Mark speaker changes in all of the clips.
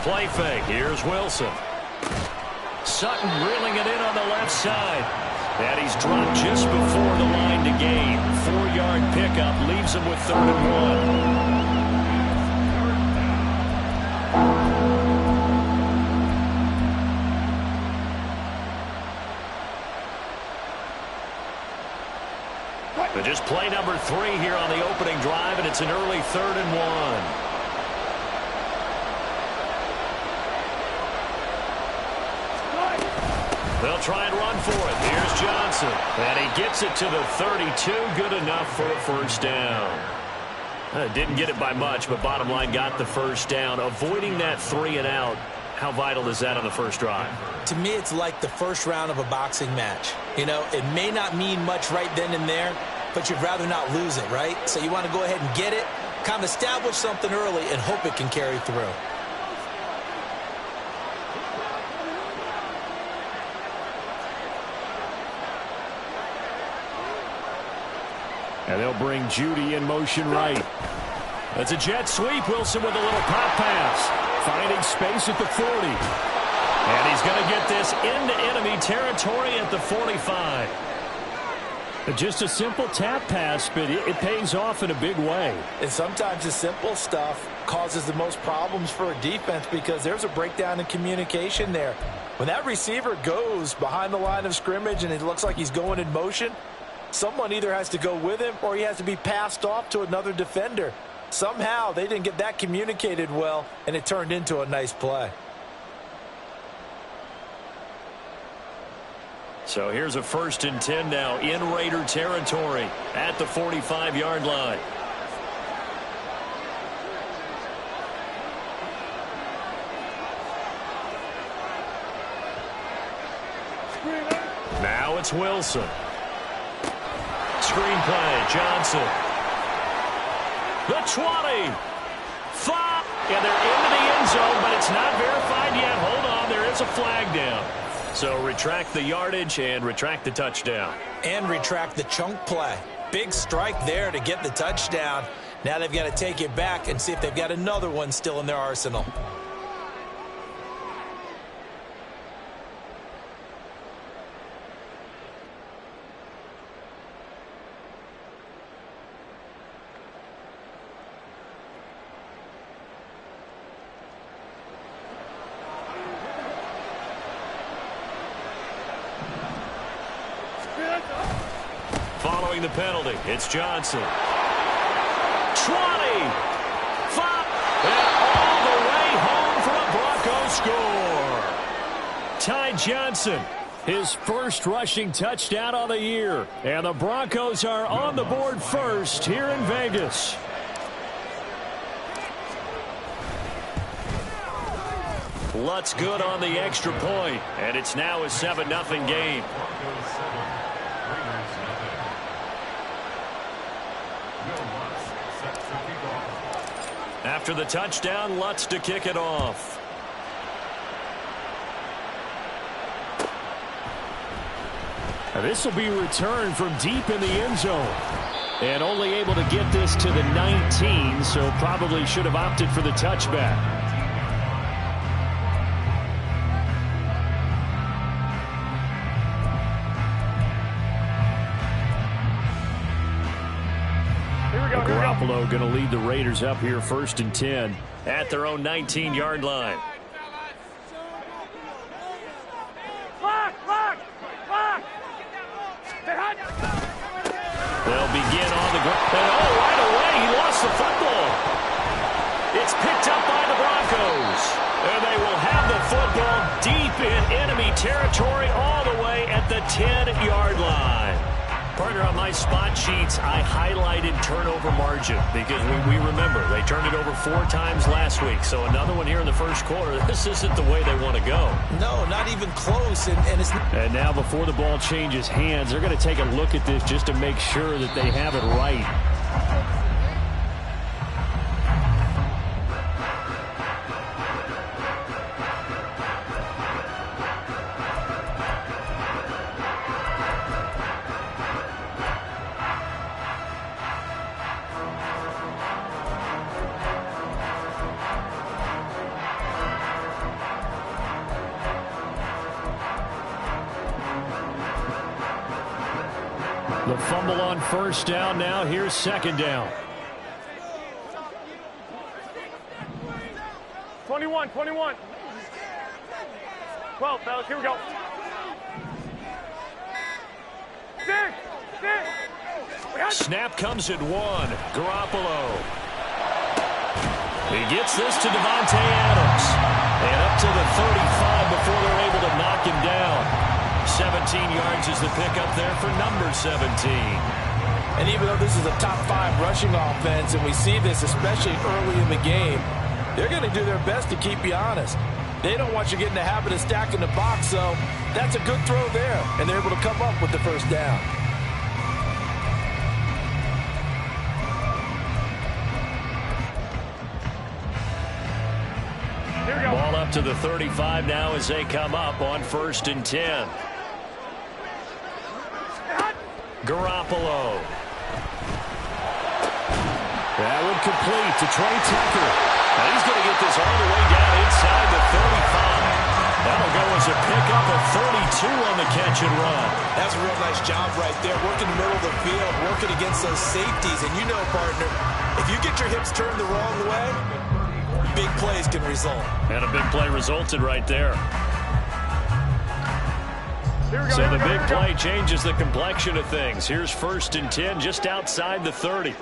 Speaker 1: play fake. Here's Wilson. Sutton reeling it in on the left side. And he's dropped just before the line to gain. 4-yard pickup leaves him with 3rd and 1. But just play number 3 here on the opening drive, and it's an early 3rd and 1. They'll try and run for it. Here's Johnson. And he gets it to the 32. Good enough for a first down. Didn't get it by much, but bottom line got the first down. Avoiding that 3 and out. How vital is that on the first drive?
Speaker 2: To me, it's like the first round of a boxing match. You know, it may not mean much right then and there, but you'd rather not lose it, right? So you want to go ahead and get it, kind of establish something early, and hope it can carry through.
Speaker 1: And they'll bring Judy in motion right. That's a jet sweep. Wilson with a little pop pass. Finding space at the 40. And he's going to get this into enemy territory at the 45. Just a simple tap pass, but it pays off in a big way.
Speaker 2: And sometimes the simple stuff causes the most problems for a defense because there's a breakdown in communication there. When that receiver goes behind the line of scrimmage and it looks like he's going in motion, someone either has to go with him or he has to be passed off to another defender. Somehow they didn't get that communicated well, and it turned into a nice play.
Speaker 1: So here's a 1st and 10 now in Raider territory at the 45-yard line. Now it's Wilson. Screen play, Johnson. The 20. 5. And they're into the end zone, but it's not verified yet. Hold on, there is a flag down. So retract the yardage and retract the touchdown.
Speaker 2: And retract the chunk play. Big strike there to get the touchdown. Now they've got to take it back and see if they've got another one still in their arsenal.
Speaker 1: Following the penalty, it's Johnson. 20. 5. And all the way home for a Broncos score. Ty Johnson, his first rushing touchdown of the year. And the Broncos are on the board first here in Vegas. Lutz good on the extra point, and it's now a 7-0 game. After the touchdown, Lutz to kick it off. Now this will be returned from deep in the end zone. And only able to get this to the 19, so probably should have opted for the touchback. Garoppolo going to lead the Raiders up here 1st and 10 at their own 19-yard line. They'll begin on the ground. And right away, he lost the football. It's picked up by the Broncos. And they will have the football deep in enemy territory all the way at the 10-yard line. Partner, on my spot sheets, I highlighted turnover margin because we remember they turned it over 4 times last week. So another one here in the first quarter. This isn't the way they want to go.
Speaker 2: No, not even close. And
Speaker 1: now before the ball changes hands, they're going to take a look at this just to make sure that they have it right. The fumble on first down. Now here's second down.
Speaker 3: 21. 12, fellas, here we go. 6.
Speaker 1: Snap comes at 1. Garoppolo. He gets this to Devontae Adams. And up to the 35 before they're able to knock him down. 17 yards is the pickup there for number 17.
Speaker 2: And even though this is a top 5 rushing offense, and we see this especially early in the game, they're going to do their best to keep you honest. They don't want you getting the habit of stacking the box, so that's a good throw there. And they're able to come up with the first down.
Speaker 1: Ball up to the 35 now as they come up on 1st and 10. Garoppolo. That would complete to Trey Tucker. Now he's going to get this all the way down inside the 35. That'll go as a pickup of 32 on the catch and run.
Speaker 2: That's a real nice job right there, working the middle of the field, working against those safeties. And you know, partner, if you get your hips turned the wrong way, big plays can result.
Speaker 1: And a big play resulted right there. So the big play changes the complexion of things. Here's 1st and 10 just outside the 30.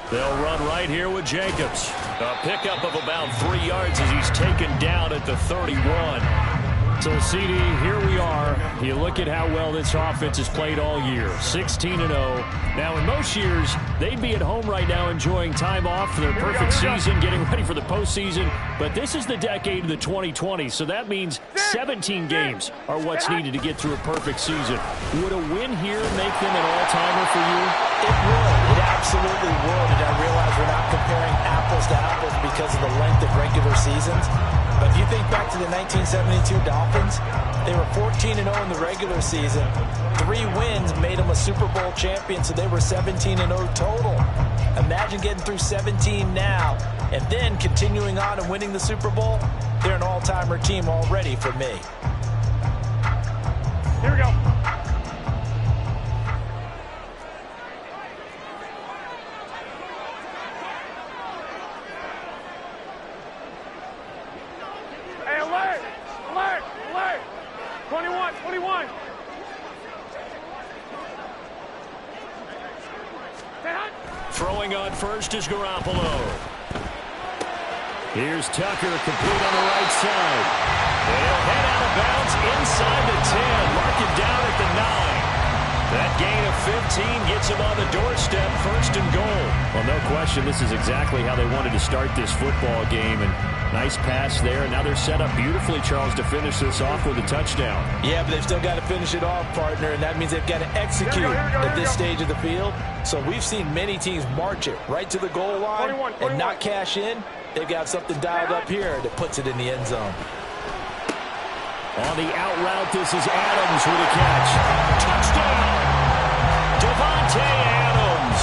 Speaker 1: They'll run right here with Jacobs. A pickup of about 3 yards as he's taken down at the 31. So, CD, here we are. You look at how well this offense has played all year. 16-0. Now, in most years, they'd be at home right now enjoying time off for their perfect season, getting ready for the postseason. But this is the decade of the 2020s, so that means 17 games are what's needed to get through a perfect season. Would a win here make them an all-timer for you?
Speaker 2: It would. It absolutely would. And I realize we're not comparing apples to apples because of the length of regular seasons. But if you think back to the 1972 Dolphins, they were 14-0 in the regular season. 3 wins made them a Super Bowl champion, so they were 17-0 total. Imagine getting through 17 now and then continuing on and winning the Super Bowl. They're an all-timer team already for me.
Speaker 3: Here we go. Hey, alert! 21.
Speaker 1: Throwing on first is Garoppolo. Here's Tucker, complete on the right side. They'll head out of bounds inside the 10. Mark it down at the 9. That gain of 15 gets him on the doorstep, 1st and goal. Well, no question, this is exactly how they wanted to start this football game. And nice pass there. Now they're set up beautifully, Charles, to finish this off with a touchdown.
Speaker 2: Yeah, but they've still got to finish it off, partner, and that means they've got to execute at this stage of the field. So we've seen many teams march it right to the goal line and not cash in. They've got something dialed up here that puts it in the end zone.
Speaker 1: On the out route, this is Adams with a catch. Touchdown! Devontae Adams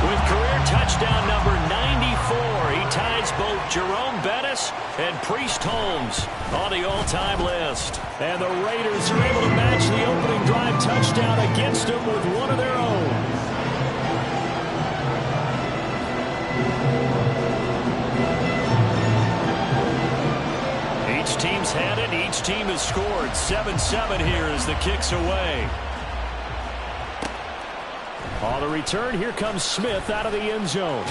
Speaker 1: with career touchdown number 94. He ties both Jerome Bettis and Priest Holmes on the all-time list. And the Raiders are able to match the opening drive touchdown against them with one of their own. Each team's had it. Each team has scored. 7-7 here as the kick's away. On the return, here comes Smith out of the end zone.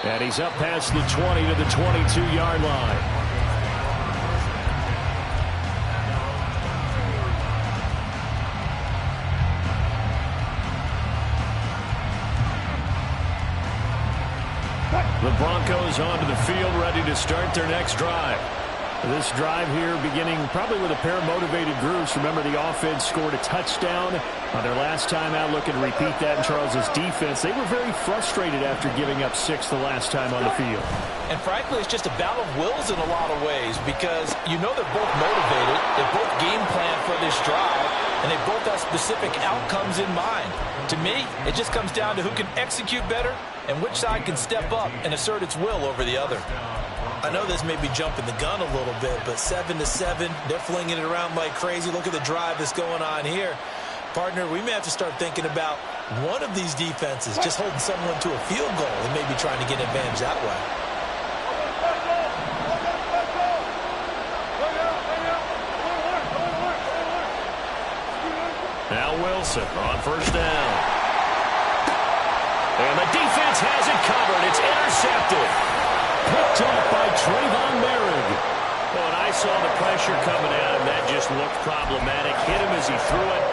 Speaker 1: And he's up past the 20 to the 22-yard line. The Broncos onto the field, ready to start their next drive. This drive here beginning probably with a pair of motivated groups. Remember, the offense scored a touchdown on their last time out. Looking to repeat that in Charles's defense. They were very frustrated after giving up 6 the last time on the field.
Speaker 2: And frankly, it's just a battle of wills in a lot of ways because you know they're both motivated. They both game plan for this drive, and they both have specific outcomes in mind. To me, it just comes down to who can execute better and which side can step up and assert its will over the other. I know this may be jumping the gun a little bit, but 7-7, they're flinging it around like crazy. Look at the drive that's going on here. Partner, we may have to start thinking about one of these defenses just holding someone to a field goal and maybe trying to get an advantage that way.
Speaker 1: Now Wilson on first down. And the defense has it covered. It's intercepted. Picked off by Trayvon Merrick. Well, and I saw the pressure coming at him. That just looked problematic. Hit him as he threw it,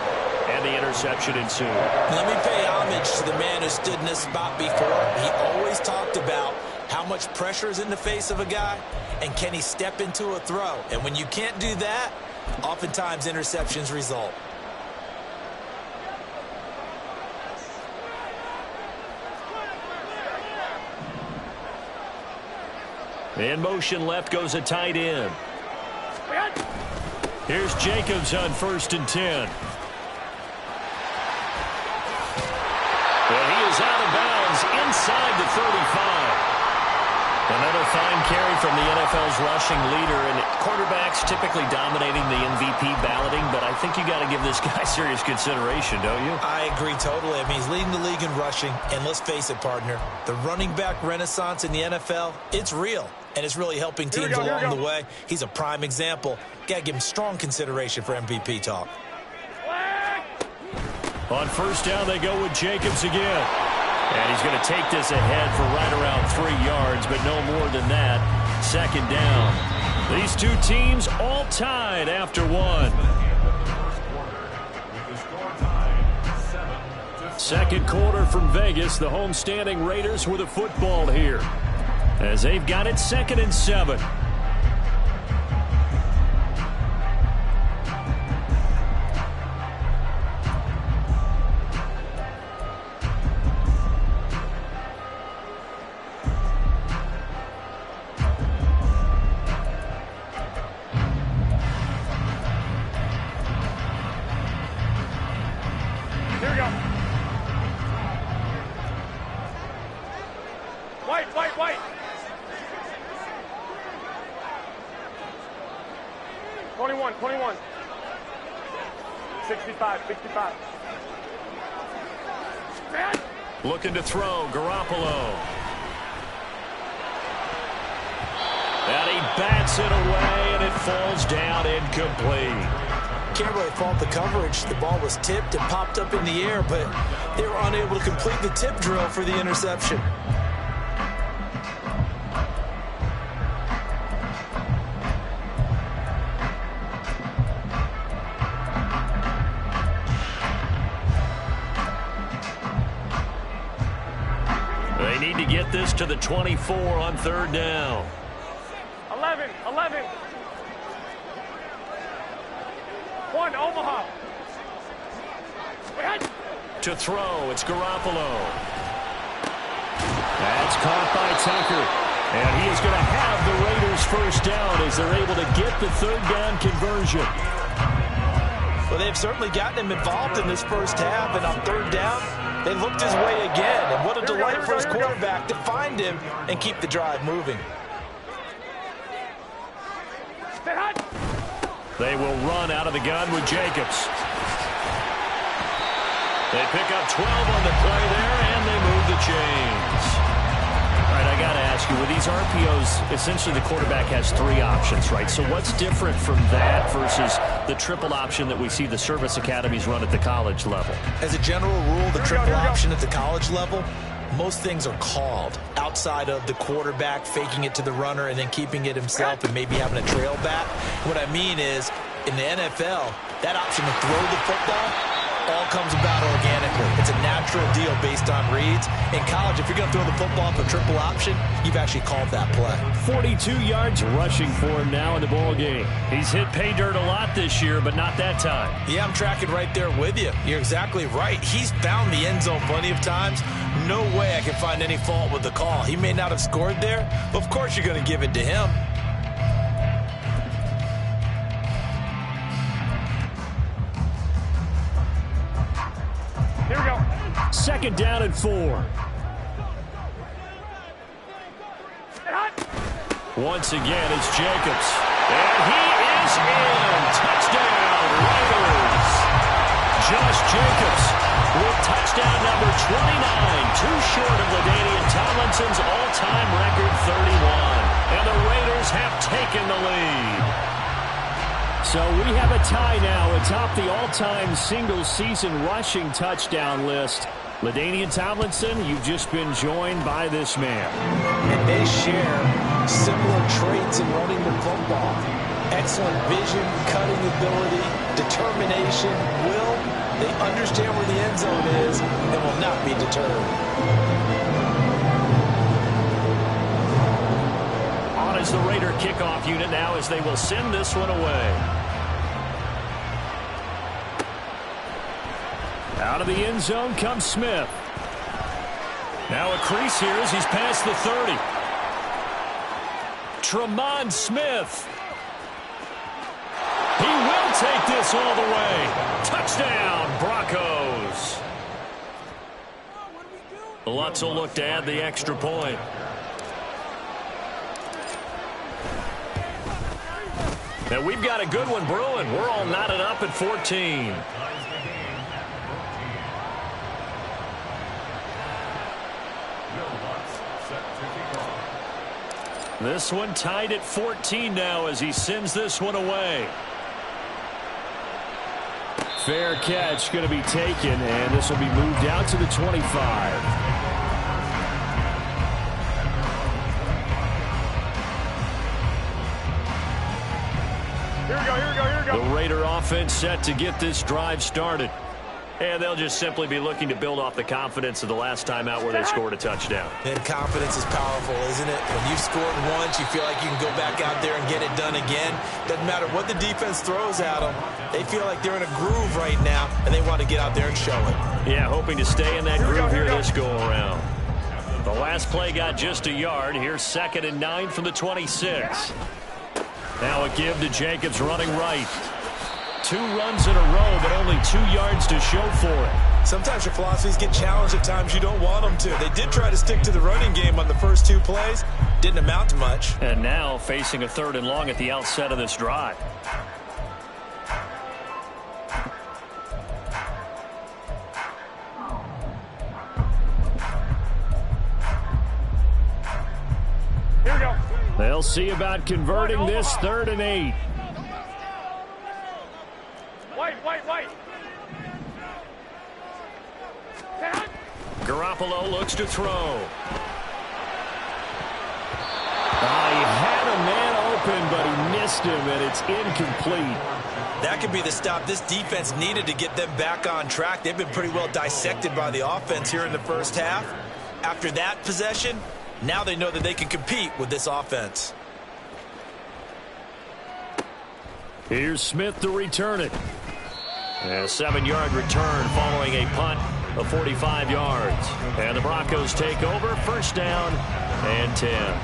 Speaker 1: and the interception ensued.
Speaker 2: Let me pay homage to the man who stood in this spot before. He always talked about how much pressure is in the face of a guy, and can he step into a throw. And when you can't do that, oftentimes interceptions result.
Speaker 1: In motion left goes a tight end. Here's Jacobs on 1st and 10. And he is out of bounds inside the 35. Another fine carry from the NFL's rushing leader, and quarterbacks typically dominating the MVP balloting, but I think you got to give this guy serious consideration, don't you?
Speaker 2: I agree totally. I mean, he's leading the league in rushing, and let's face it, partner, the running back renaissance in the NFL, it's real, and it's really helping teams along the way. He's a prime example. Got to give him strong consideration for MVP talk.
Speaker 1: On first down, they go with Jacobs again. And he's going to take this ahead for right around 3 yards, but no more than that. 2nd down. These two teams all tied after one. Second quarter from Vegas. The homestanding Raiders with a football here, as they've got it 2nd and 7.
Speaker 3: White. 21. 65.
Speaker 1: Looking to throw, Garoppolo. And he bats it away, and it falls down incomplete.
Speaker 2: Can't really fault the coverage. The ball was tipped and popped up in the air, but they were unable to complete the tip drill for the interception.
Speaker 1: They need to get this to the 24 on 3rd down.
Speaker 3: 11. 1, Omaha.
Speaker 1: To throw, it's Garoppolo. That's caught by Tucker. And he is going to have the Raiders 1st down as they're able to get the 3rd down conversion.
Speaker 2: Well, they've certainly gotten him involved in this first half, and on 3rd down, they looked his way again. And what a delight for his quarterback to find him and keep the drive moving.
Speaker 1: They will run out of the gun with Jacobs. They pick up 12 on the play there, and they move the chains. All right, I got to ask you, with these RPOs, essentially the quarterback has 3 options, right? So what's different from that versus the triple option that we see the service academies run at the college level?
Speaker 2: As a general rule, the triple option at the college level, most things are called outside of the quarterback faking it to the runner and then keeping it himself and maybe having a trail back. What I mean is, in the NFL, that option to throw the football all comes about organically. It's a natural deal based on reads. In college, if you're going to throw the football for triple option, you've actually called that play.
Speaker 1: 42 yards rushing for him now in the ball game. He's hit pay dirt a lot this year, but not that time.
Speaker 2: Yeah, I'm tracking right there with you. You're exactly right. He's found the end zone plenty of times. No way I can find any fault with the call. He may not have scored there, but of course you're going to give it to him.
Speaker 3: Here we go.
Speaker 1: 2nd down and 4. Once again, it's Jacobs. And he is in. Touchdown, Raiders. Josh for 29, too short of LaDainian Tomlinson's all-time record 31. And the Raiders have taken the lead.
Speaker 4: So we have a tie now atop the all-time single-season rushing touchdown list. LaDainian Tomlinson, you've just been joined by this man.
Speaker 2: And they share similar traits in running the football. Excellent vision, cutting ability, determination, will. They understand where the end zone is and will not be deterred.
Speaker 1: On is the Raider kickoff unit now as they will send this one away. Out of the end zone comes Smith. Now a crease here as he's past the 30. Tremont Smith. He will take this all the way. Touchdown, Broncos. Lutz will look to add the extra point. Now we've got a good one brewing. We're all knotted up at 14. This one tied at 14 now as he sends this one away.
Speaker 4: Fair catch going to be taken, and this will be moved out to the 25.
Speaker 3: Here we go, here we go, here we go.
Speaker 1: The Raider offense set to get this drive started. And they'll just simply be looking to build off the confidence of the last time out where they scored a touchdown.
Speaker 2: And confidence is powerful, isn't it? When you've scored once, you feel like you can go back out there and get it done again. Doesn't matter what the defense throws at them. They feel like they're in a groove right now, and they want to get out there and show it.
Speaker 1: Yeah, hoping to stay in that groove here this go-around. The last play got just a yard. Here's 2nd and 9 from the 26. Now a give to Jacobs running right. 2 runs in a row, but only 2 yards to show for it.
Speaker 2: Sometimes your philosophies get challenged at times you don't want them to. They did try to stick to the running game on the first 2 plays. Didn't amount to much.
Speaker 1: And now facing a 3rd and long at the outset of this drive.
Speaker 3: Here we go.
Speaker 4: They'll see about converting this 3rd and 8.
Speaker 3: White.
Speaker 1: Garoppolo looks to throw.
Speaker 4: He had a man open, but he missed him, and it's incomplete.
Speaker 2: That could be the stop this defense needed to get them back on track. They've been pretty well dissected by the offense here in the first half. After that possession, now they know that they can compete with this offense.
Speaker 4: Here's Smith to return it.
Speaker 1: A 7-yard return following a punt of 45 yards. And the Broncos take over, 1st down and 10.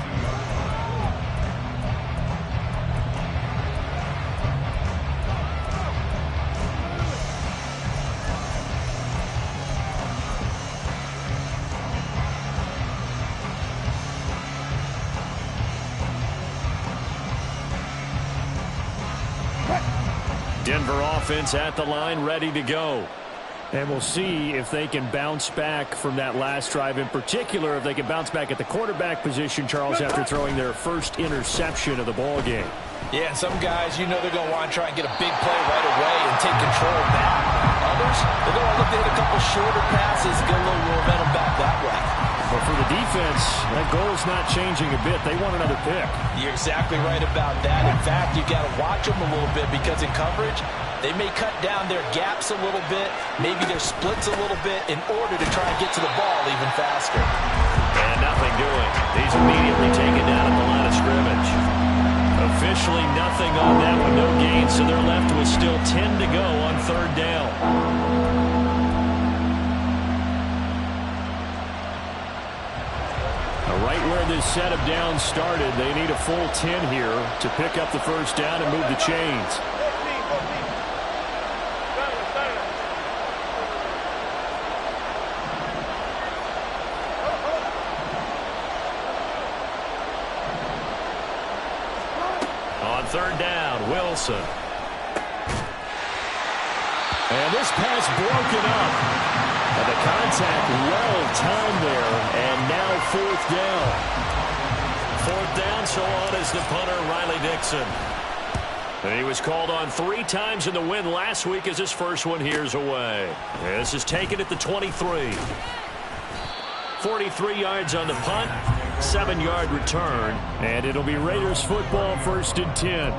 Speaker 1: Denver offense at the line, ready to go.
Speaker 4: And we'll see if they can bounce back from that last drive. In particular, if they can bounce back at the quarterback position, Charles, after throwing their first interception of the ball game.
Speaker 2: Yeah, some guys, you know they're going to want to try and get a big play right away and take control of that. Others, they're going to look to hit a couple shorter passes, get a little momentum back that way.
Speaker 4: But for the defense, that goal's not changing a bit. They want another pick.
Speaker 2: You're exactly right about that. In fact, you got to watch them a little bit because in coverage, they may cut down their gaps a little bit, maybe their splits a little bit in order to try and get to the ball even faster.
Speaker 1: And nothing doing. He's immediately taken down at the line of scrimmage. Officially nothing on that one, no gain, so they're left with still 10 to go on 3rd down.
Speaker 4: Right where this set of downs started, they need a full 10 here to pick up the 1st down and move the chains.
Speaker 3: 14.
Speaker 1: On 3rd down, Wilson.
Speaker 4: And this pass broken up. And the contact well timed there, and now fourth down.
Speaker 1: Fourth down, so on is the punter, Riley Dixon. And he was called on 3 times in the win last week as his first one here's away. This is taken at the 23. 43 yards on the punt, 7-yard return, and it'll be Raiders football, 1st and 10.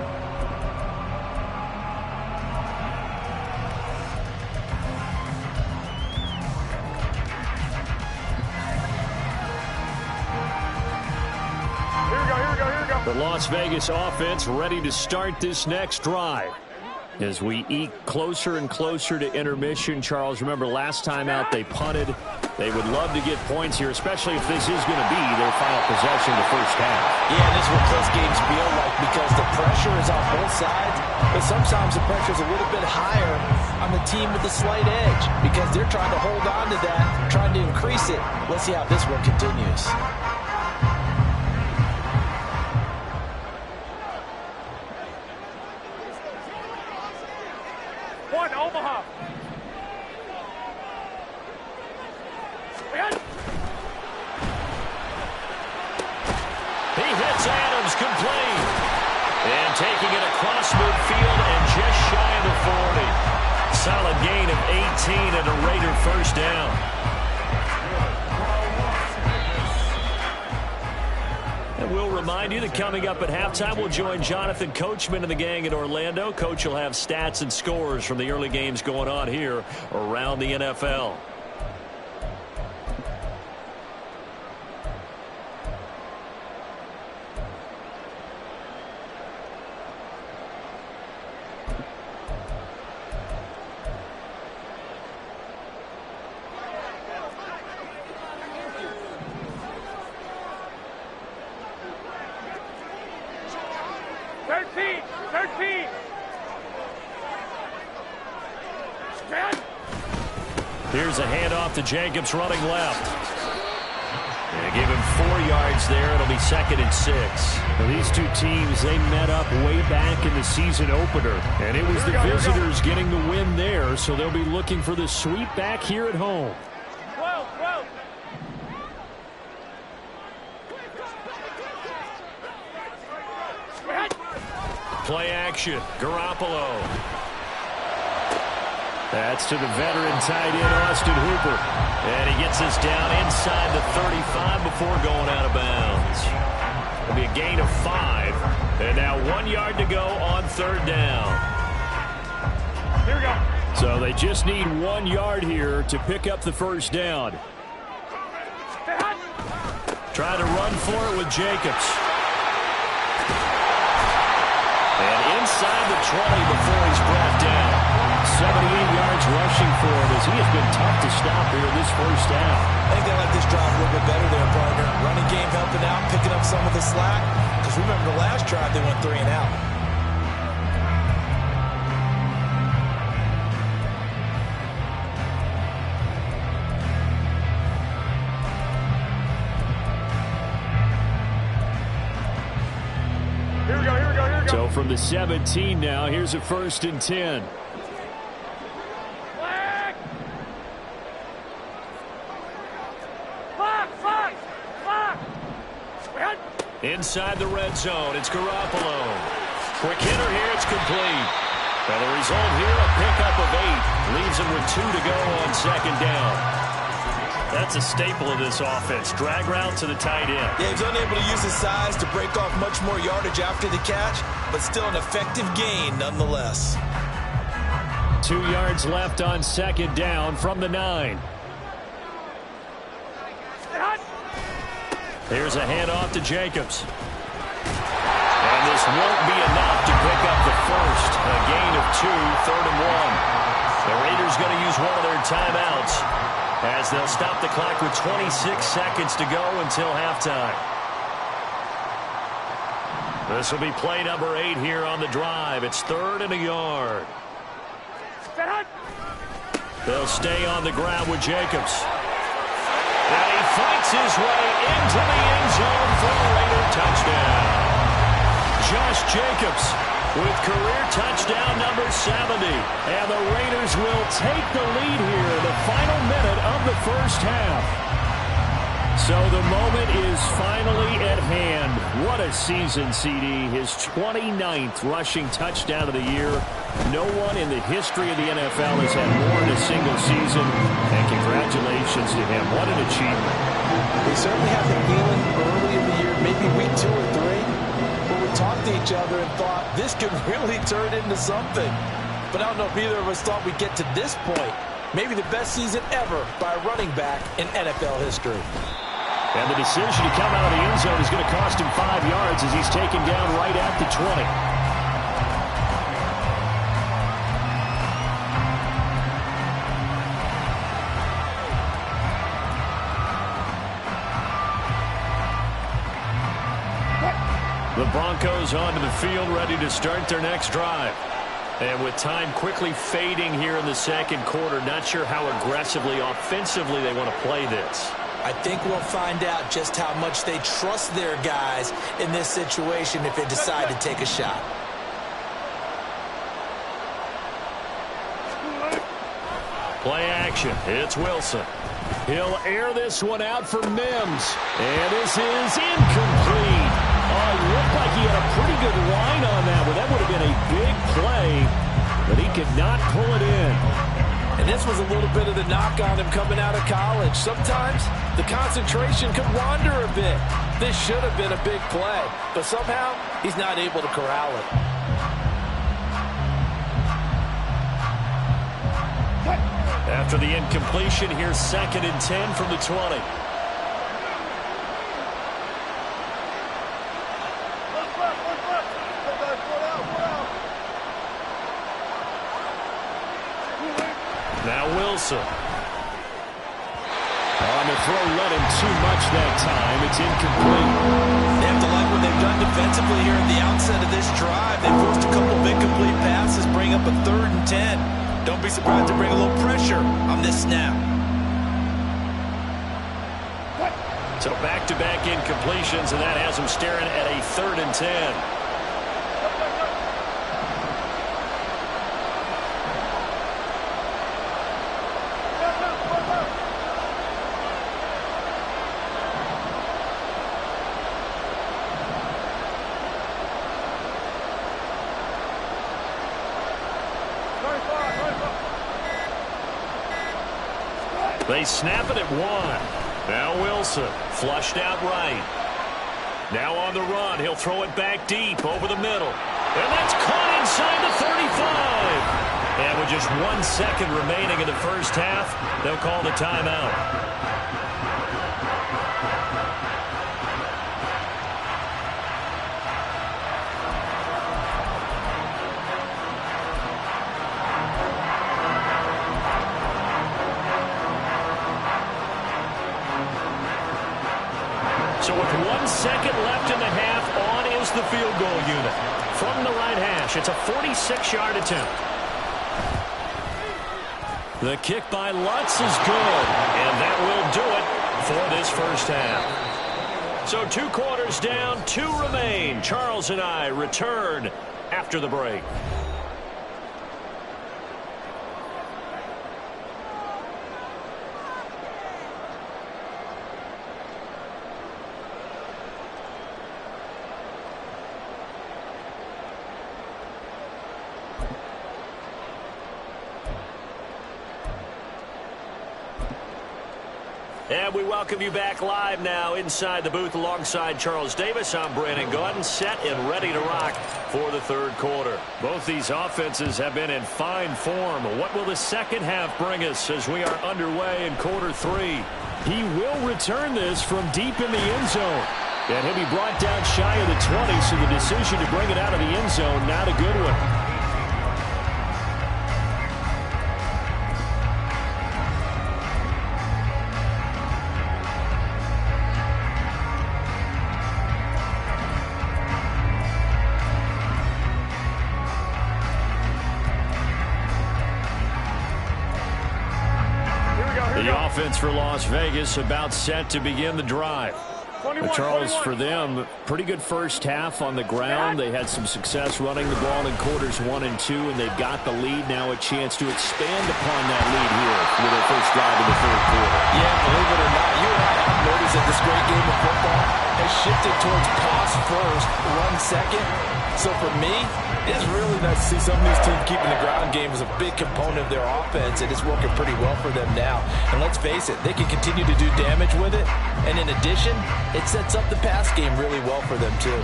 Speaker 1: The Las Vegas offense ready to start this next drive. As we eke closer and closer to intermission, Charles, remember last time out they punted. They would love to get points here, especially if this is going to be their final possession of the first half.
Speaker 2: Yeah, and this is what close games feel like because the pressure is on both sides, but sometimes the pressure is a little bit higher on the team with the slight edge because they're trying to hold on to that, trying to increase it. Let's see how this one continues.
Speaker 3: One, Omaha.
Speaker 1: He hits Adams complete. And taking it across midfield and just shy of the 40. Solid gain of 18 and a Raider first down. And we'll remind you that coming up at halftime, we'll join Jonathan Coachman and the gang in Orlando. Coach will have stats and scores from the early games going on here around the NFL. Here's a handoff to Jacobs running left. And give him 4 yards there. It'll be 2nd and 6.
Speaker 4: Now, these two teams, they met up way back in the season opener. And it was the visitors getting the win there, so they'll be looking for the sweep back here at home.
Speaker 3: 12.
Speaker 1: Play action. Garoppolo.
Speaker 4: That's to the veteran tight end, Austin Hooper.
Speaker 1: And he gets us down inside the 35 before going out of bounds. It'll be a gain of 5. And now 1 yard to go on 3rd down.
Speaker 3: Here we go.
Speaker 4: So they just need 1 yard here to pick up the first down.
Speaker 1: Try to run for it with Jacobs. And inside the 20 before he's brought down.
Speaker 4: 78 yards rushing for him as he has been tough to stop here this first half.
Speaker 2: I think they like this drive a little bit better there, partner. Running game helping out, picking up some of the slack. Because remember the last drive they went 3 and out.
Speaker 3: Here we go.
Speaker 4: So from the 17 now, here's a 1st and 10.
Speaker 1: Inside the red zone, it's Garoppolo. Quick hitter here, it's complete. And the result here, a pickup of 8. Leaves him with 2 to go on 2nd down. That's a staple of this offense. Drag route to the tight end.
Speaker 2: Yeah, he's unable to use his size to break off much more yardage after the catch, but still an effective gain nonetheless.
Speaker 4: 2 yards left on 2nd down from the 9.
Speaker 1: Here's a handoff to Jacobs. And this won't be enough to pick up the first. A gain of 2, 3rd and 1. The Raiders going to use one of their timeouts as they'll stop the clock with 26 seconds to go until halftime. This will be play number 8 here on the drive. It's 3rd and a yard. They'll stay on the ground with Jacobs. And he fights his way into the end zone for a Raider touchdown. Josh Jacobs with career touchdown number 70. And the Raiders
Speaker 4: Broncos will take the lead here in the final minute of the first half. So the moment is finally at hand. What a season, CD. His 29th rushing touchdown of the year. No one in the history of the NFL has had more in a single season. And congratulations to him. What an achievement.
Speaker 2: We certainly had the feeling early in the year, maybe week 2 or 3, where we talked to each other and thought this could really turn into something. But I don't know if either of us thought we'd get to this point. Maybe the best season ever by a running back in NFL history.
Speaker 4: And the decision to come out of the end zone is going to cost him 5 yards as he's taken down right at the 20. The Broncos onto the field, ready to start their next drive. And with time quickly fading here in the second quarter, not sure how aggressively, offensively they want to play this.
Speaker 2: I think we'll find out just how much they trust their guys in this situation if they decide to take a shot.
Speaker 1: Play action. It's Wilson. He'll air this one out for Mims. And this is incomplete. Oh, it looked like he had a pretty good line on that one. That would have been a big play, but he could not pull it in.
Speaker 2: And this was a little bit of the knock on him coming out of college. Sometimes the concentration could wander a bit. This should have been a big play, but somehow he's not able to corral it.
Speaker 1: After the incompletion, here's 2nd and 10 from the 20. Now Wilson. On the throw, let him too much that time. It's incomplete.
Speaker 2: They have to like what they've done defensively here at the outset of this drive. They forced a couple of incomplete passes, bring up a 3rd and 10. Don't be surprised to bring a little pressure on this snap.
Speaker 1: So back-to-back incompletions, and that has him staring at a 3rd and 10. They snap it at 1. Now Wilson, flushed out right. Now on the run, he'll throw it back deep over the middle. And that's caught inside the 35. And with just 1 second remaining in the first half, they'll call the timeout. So with 1 second left in the half, on is the field goal unit. From the right hash, it's a 46-yard attempt. The kick by Lutz is good, and that will do it for this first half. So 2 quarters down, 2 remain. Charles and I return after the break. And we welcome you back live now inside the booth alongside Charles Davis. I'm Brandon Gaudin, set and ready to rock for the third quarter. Both these offenses have been in fine form. What will the second half bring us as we are underway in quarter 3? He will return this from deep in the end zone. And he'll be brought down shy of the 20, so the decision to bring it out of the end zone, not a good one. The offense for Las Vegas about set to begin the drive.
Speaker 4: Charles, for them, pretty good first half on the ground. They had some success running the ball in quarters 1 and 2, and they've got the lead. Now a chance to expand upon that lead here with their first drive in the third quarter.
Speaker 2: Yeah, believe it or not, you and I have noticed that this great game of football has shifted towards pass first, run second. So for me, it's really nice to see some of these teams keeping the ground game as a big component of their offense, and it's working pretty well for them now. And let's face it, they can continue to do damage with it. And in addition, it sets up the pass game really well for them too.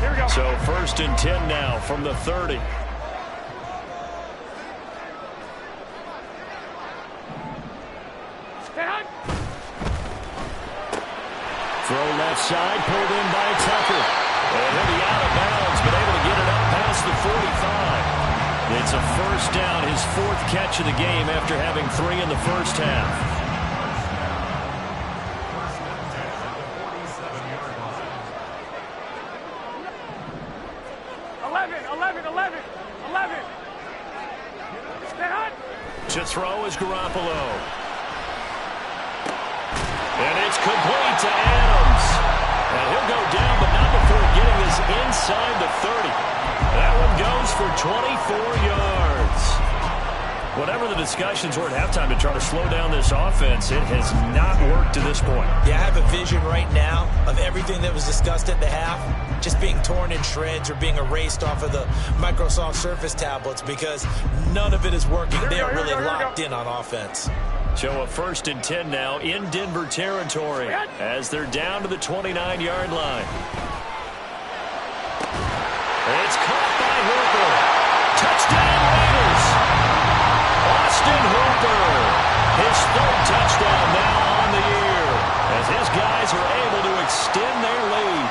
Speaker 3: Here we go.
Speaker 4: So 1st and 10 now from the 30. Throw left side, pulled in by Tucker. And he'll be out of bounds, but able to get it up past the 45. It's a first down, his 4th catch of the game after having 3 in the first half.
Speaker 3: 11.
Speaker 4: To throw is Garoppolo. And it's complete to Adams. And he'll go down, but not before getting this inside the 30. That one goes for 24 yards. Whatever the discussions were at halftime to try to slow down this offense, it has not worked to this point.
Speaker 2: Yeah, I have a vision right now of everything that was discussed at the half just being torn in shreds or being erased off of the Microsoft Surface tablets because none of it is working. They are really locked in on offense.
Speaker 4: So a 1st and 10 now in Denver territory as they're down to the 29-yard line. It's caught by Hooper. Touchdown Raiders. Austin Hooper. His 3rd touchdown now on the year as his guys are able to extend their lead.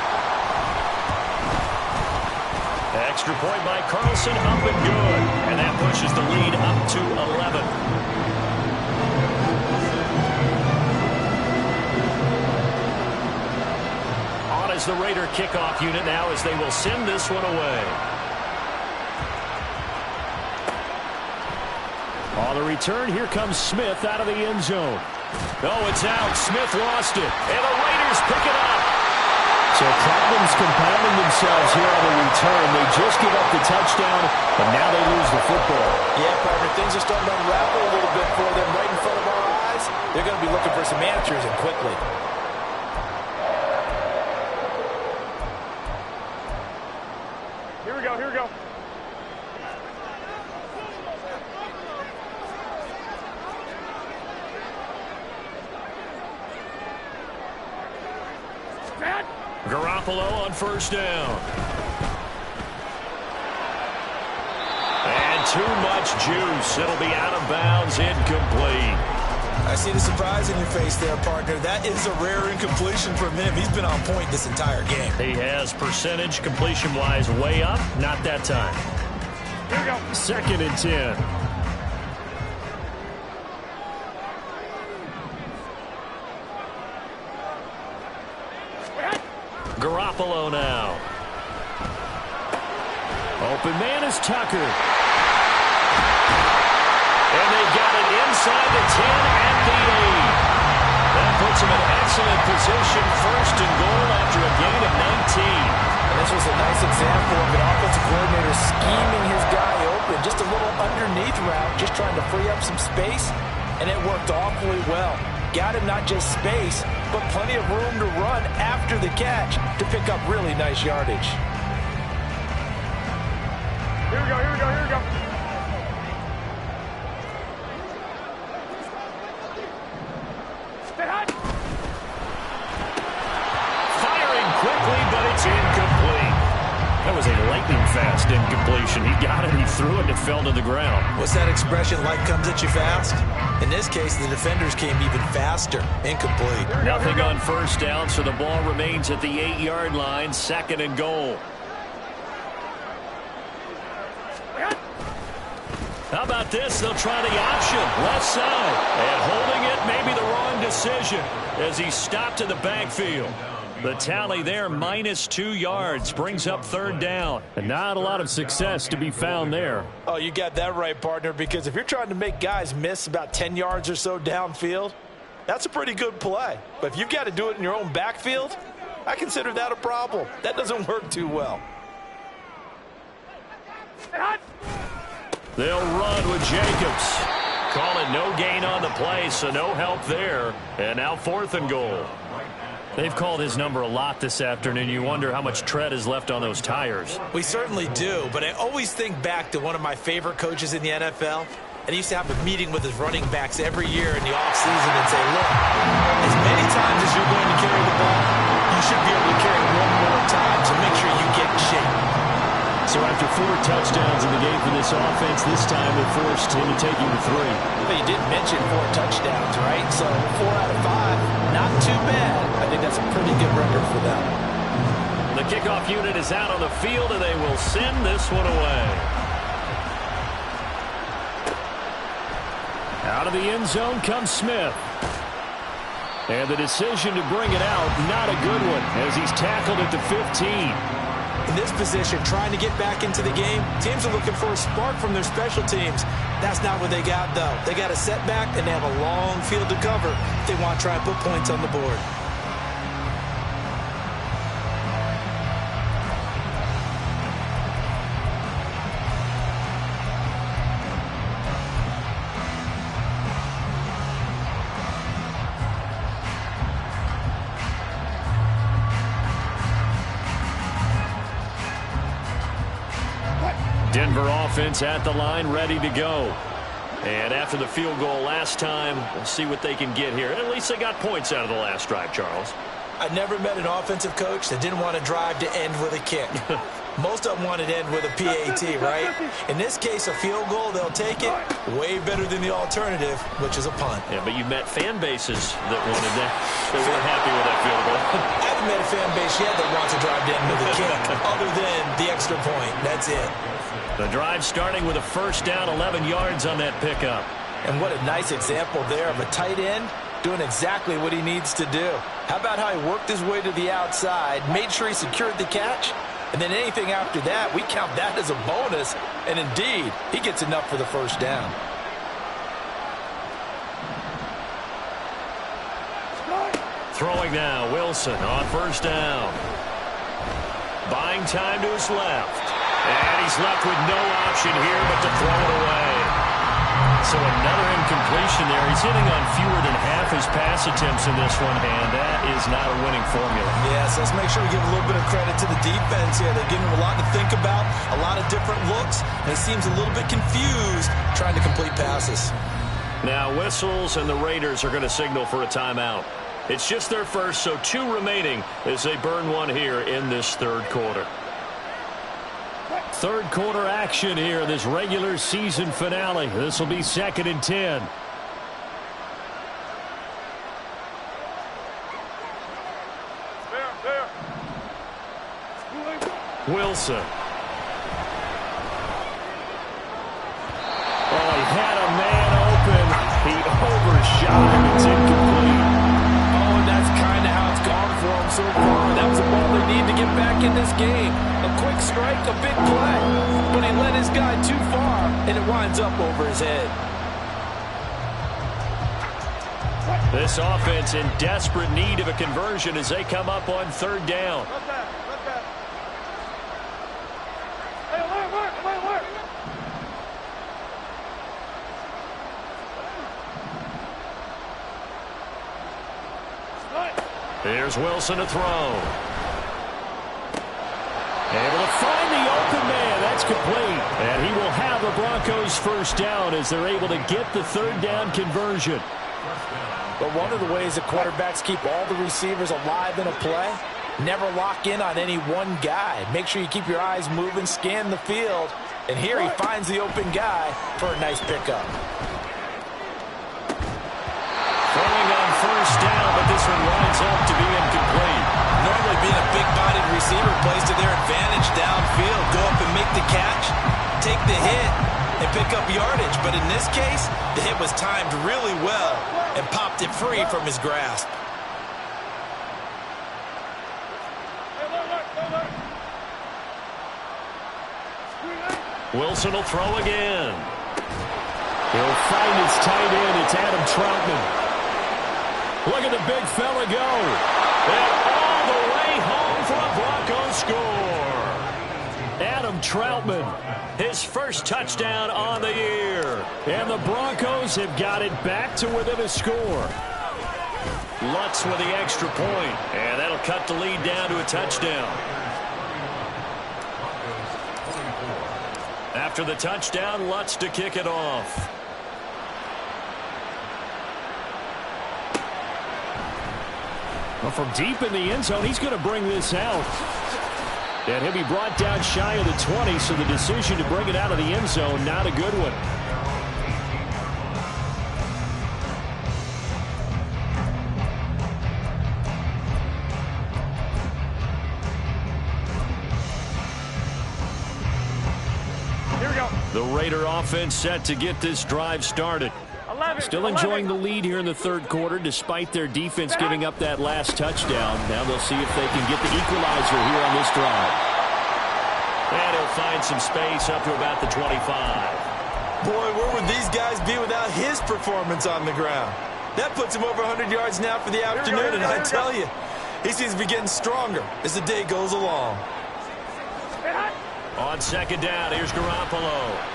Speaker 4: Extra point by Carlson, up and good. And that pushes the lead up to 11. Is the Raider kickoff unit now as they will send this one away. On the return, here comes Smith out of the end zone. Oh, it's out. Smith lost it, and the Raiders pick it up. So problems compounding themselves here on the return. They just give up the touchdown, but now they lose the football.
Speaker 2: Yeah, partner, things are starting to unravel a little bit for them right in front of our eyes. They're going to be looking for some answers and quickly.
Speaker 3: Here we go.
Speaker 4: Garoppolo on 1st down. And too much juice. It'll be out of bounds, incomplete.
Speaker 2: I see the surprise in your face there, partner. That is a rare incompletion from him. He's been on point this entire game.
Speaker 4: He has percentage completion-wise way up. Not that time.
Speaker 3: Here we go.
Speaker 4: 2nd and 10. Garoppolo now. Open man is Tucker. And they've got it inside the 10 at the 8. That puts him in excellent position, 1st and goal after a gain of 19.
Speaker 2: And this was a nice example of an offensive coordinator scheming his guy open. Just a little underneath route, just trying to free up some space, and it worked awfully well. Got him not just space, but plenty of room to run after the catch to pick up really nice yardage.
Speaker 3: Here we go.
Speaker 4: Firing quickly, but it's incomplete. That was a lightning-fast incompletion. He got it, he threw it, and it fell to the ground.
Speaker 2: What's that expression, life comes at you fast? In this case, the defenders came even faster. Incomplete.
Speaker 4: Nothing on 1st down, so the ball remains at the 8-yard line, 2nd and goal. How about this? They'll try the option, left side. And holding it may be the wrong decision as he stopped in the backfield. The tally there, -2 yards, brings up 3rd down. And not a lot of success to be found there.
Speaker 2: Oh, you got that right, partner, because if you're trying to make guys miss about 10 yards or so downfield, that's a pretty good play. But if you've got to do it in your own backfield, I consider that a problem. That doesn't work too well.
Speaker 1: They'll run with Jacobs. Call it no gain on the play, so no help there. And now 4th and goal. They've called his number a lot this afternoon. You wonder how much tread is left on those tires.
Speaker 2: We certainly do, but I always think back to one of my favorite coaches in the NFL. And he used to have a meeting with his running backs every year in the offseason and say, look, as many times as you're going to carry the ball, you should be able to carry it one more time, so make sure you get in shape.
Speaker 4: So after 4 touchdowns in the game for this offense, this time they forced him to take him to 3.
Speaker 2: But you did mention 4 touchdowns, right? So 4 out of 5, not too bad. I think that's a pretty good record for them.
Speaker 1: The kickoff unit is out on the field, and they will send this one away.
Speaker 4: Out of the end zone comes Smith. And the decision to bring it out, not a good one, as he's tackled at the 15.
Speaker 2: In this position, trying to get back into the game, teams are looking for a spark from their special teams. That's not what they got, though. They got a setback, and they have a long field to cover if they want to try and put points on the board.
Speaker 1: Denver offense at the line, ready to go. And after the field goal last time, we'll see what they can get here. At least they got points out of the last drive, Charles.
Speaker 2: I never met an offensive coach that didn't want to drive to end with a kick. Most of them want to end with a PAT, right? In this case, a field goal, they'll take it. Way better than the alternative, which is a punt.
Speaker 1: Yeah, but you met fan bases that wanted that. They weren't happy with that field goal.
Speaker 2: I haven't met a fan base yet that wants to drive to end with a kick, other than the extra point. That's it.
Speaker 1: The drive starting with a first down, 11 yards on that pickup.
Speaker 2: And what a nice example there of a tight end doing exactly what he needs to do. How about how he worked his way to the outside, made sure he secured the catch, and then anything after that, we count that as a bonus. And indeed, he gets enough for the first down.
Speaker 1: Throwing now, Wilson on first down. Buying time to his left. And he's left with no option here but to throw it away. So another incompletion there. He's hitting on fewer than half his pass attempts in this one, and that is not a winning formula.
Speaker 2: Yes, let's make sure we give a little bit of credit to the defense here. They're giving him a lot to think about, a lot of different looks, and he seems a little bit confused trying to complete passes.
Speaker 1: Now whistles, and the Raiders are going to signal for a timeout. It's just their first, so 2 remaining as they burn one here in this third quarter.
Speaker 4: Third quarter action here in this regular season finale. This will be 2nd and 10.
Speaker 1: Wilson.
Speaker 4: Oh, he had a man open. He overshot him. It's incomplete.
Speaker 2: Oh, and that's kind of how it's gone for him so far. That was a ball they need to get back in this game. A quick strike, a big play. But he led his guy too far, and it winds up over his head.
Speaker 1: This offense in desperate need of a conversion as they come up on third down. Here's Wilson to throw.
Speaker 4: Able to find the open man. That's complete. And he will have the Broncos first down as they're able to get the third down conversion.
Speaker 2: But one of the ways that quarterbacks keep all the receivers alive in a play, never lock in on any one guy. Make sure you keep your eyes moving, scan the field. And here he finds the open guy for a nice pickup.
Speaker 1: Throwing on first down, but this one winds up to be incomplete.
Speaker 2: Normally being a big-bodied receiver plays to their advantage downfield. Go up and make the catch, take the hit, and pick up yardage. But in this case, the hit was timed really well and popped it free from his grasp.
Speaker 1: Wilson will throw again.
Speaker 4: He'll find his tight end. It's Adam Troutman. Look at the big fella go.
Speaker 1: And all the way for a Broncos score.
Speaker 4: Adam Troutman,
Speaker 1: His first touchdown on the year.
Speaker 4: and the Broncos have got it back to within a score.
Speaker 1: Lutz with the extra point, and that'll cut the lead down to a touchdown. After the touchdown, Lutz to kick it off.
Speaker 4: Well, from deep in the end zone, he's going to bring this out. And he'll be brought down shy of the 20, so the decision to bring it out of the end zone, not a good one.
Speaker 3: Here we go.
Speaker 1: The Raider offense set to get this drive started.
Speaker 3: 11.
Speaker 4: Still enjoying the lead here in the third quarter, despite their defense giving up that last touchdown. Now they'll see if they can get the equalizer here on this drive.
Speaker 1: And he'll find some space up to about the 25.
Speaker 2: Boy, where would these guys be without his performance on the ground? That puts him over 100 yards now for the afternoon, and I tell you, he seems to be getting stronger as the day goes along.
Speaker 1: On second down, here's Garoppolo.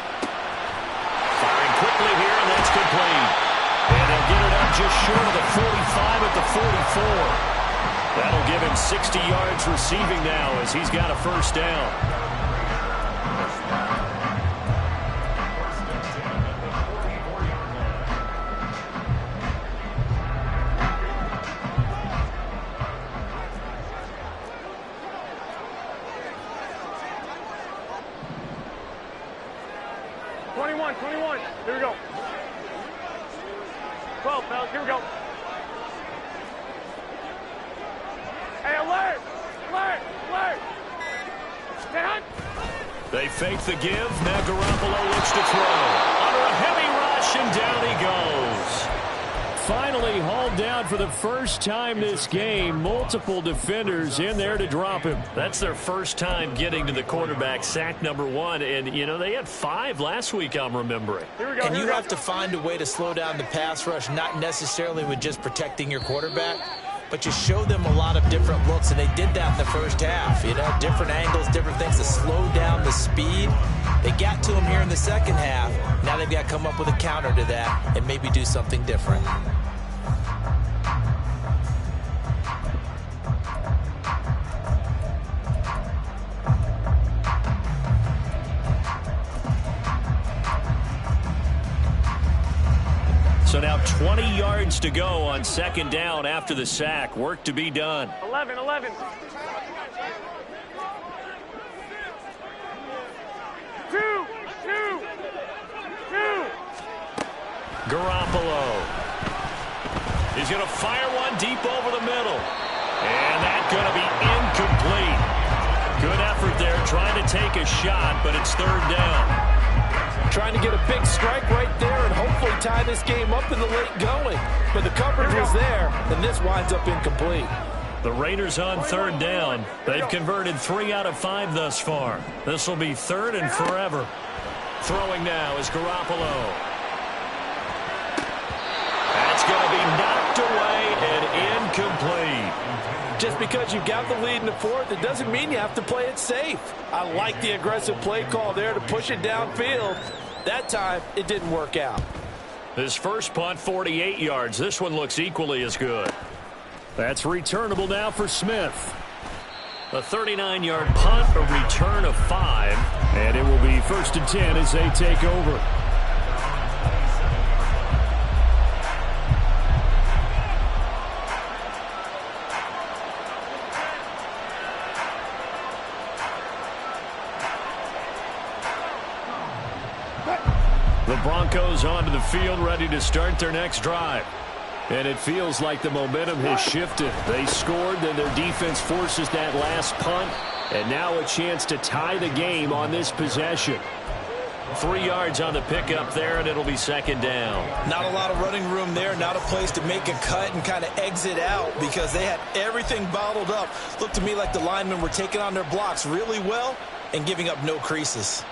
Speaker 1: Firing quickly here, and that's complete. And they'll get it up just short of the 45 at the 44. That'll give him 60 yards receiving now as he's got a first down.
Speaker 3: 21. Here we go. 12, fellas. Here we go. Hey, alert! Alert! Alert! Stay on.
Speaker 1: They fake the give. Now Garoppolo looks to throw. Under a heavy rush, and down he goes.
Speaker 4: Finally hauled down for the first time this game. Multiple defenders in there to drop him.
Speaker 1: That's their first time getting to the quarterback, sack number 1. And, you know, they had 5 last week, I'm remembering.
Speaker 3: Here we go.
Speaker 2: And you have to find a way to slow down the pass rush, not necessarily with just protecting your quarterback, but you show them a lot of different looks, and they did that in the first half. You know, different angles, different things to slow down the speed. They got to him here in the second half. Now they've got to come up with a counter to that and maybe do something different.
Speaker 1: So now 20 yards to go on second down after the sack. Work to be done.
Speaker 3: 11. Two.
Speaker 1: Garoppolo. He's going to fire one deep over the middle. And that's going to be incomplete. Good effort there trying to take a shot, but it's third down.
Speaker 2: Trying to get a big strike right there and hopefully tie this game up in the late going. But the coverage was there, and this winds up incomplete.
Speaker 1: The Raiders on third down. They've converted 3 out of 5 thus far. This will be third and forever. Throwing now is Garoppolo. That's going to be knocked away and incomplete.
Speaker 2: Just because you've got the lead in the fourth, it doesn't mean you have to play it safe. I like the aggressive play call there to push it downfield. That time, it didn't work out.
Speaker 1: His first punt, 48 yards. This one looks equally as good.
Speaker 4: That's returnable now for Smith.
Speaker 1: A 39-yard punt, a return of 5.
Speaker 4: And it will be 1st and 10 as they take over.
Speaker 1: The Broncos onto the field, ready to start their next drive.
Speaker 4: And it feels like the momentum has shifted. They scored, then their defense forces that last punt. And now a chance to tie the game on this possession.
Speaker 1: 3 yards on the pickup there, and it'll be second down.
Speaker 2: Not a lot of running room there, not a place to make a cut and kind of exit out because they had everything bottled up. Looked to me like the linemen were taking on their blocks really well and giving up no creases.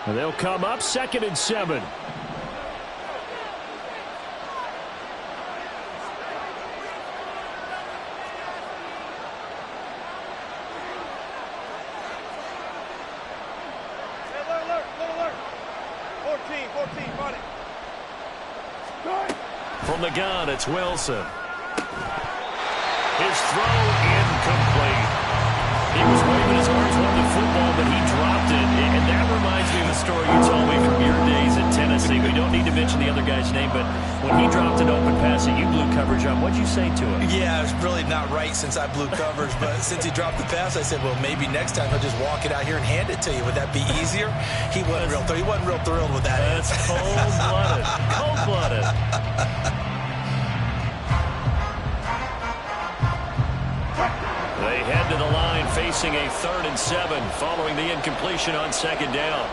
Speaker 4: And they'll come up 2nd and 7.
Speaker 1: From the gun, it's Wilson. His throw incomplete. He was waving his arms on the football, but he dropped it. And that reminds me of a story you told me from your days in Tennessee. We don't need to mention the other guy's name, but when he dropped an open pass that you blew coverage on, what'd you say to him?
Speaker 2: Yeah, it's really not right since I blew coverage, but since he dropped the pass, I said, well, maybe next time he'll just walk it out here and hand it to you. Would that be easier? He wasn't real thrilled with that.
Speaker 1: That's cold-blooded. Cold-blooded. They head to the line facing a 3rd and 7 following the incompletion on 2nd down.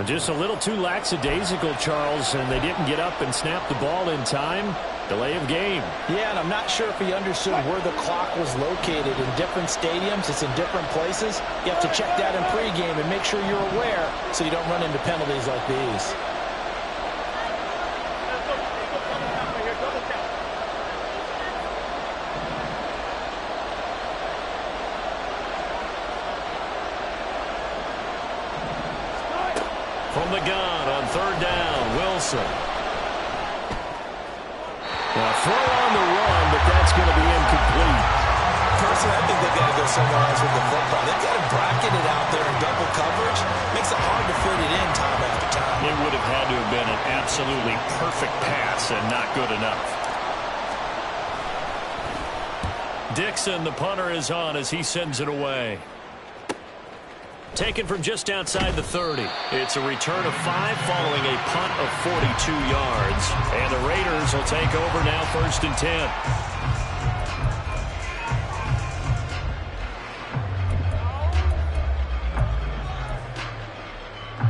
Speaker 1: Just a little too lackadaisical, Charles, and they didn't get up and snap the ball in time. Delay of game.
Speaker 2: Yeah, and I'm not sure if he understood where the clock was located. In different stadiums, it's in different places. You have to check that in pregame and make sure you're aware so you don't run into penalties like these.
Speaker 1: From the gun on 3rd down, Wilson. Well, throw on the run, but that's going to be incomplete.
Speaker 2: Personally, I think they've got to go somewhere else with the football. They've got to bracket it out there in double coverage. Makes it hard to fit it in time after time.
Speaker 1: It would have had to have been an absolutely perfect pass and not good enough. Dixon, the punter, is on as he sends it away. Taken from just outside the 30. It's a return of 5 following a punt of 42 yards. And the Raiders will take over now 1st and 10.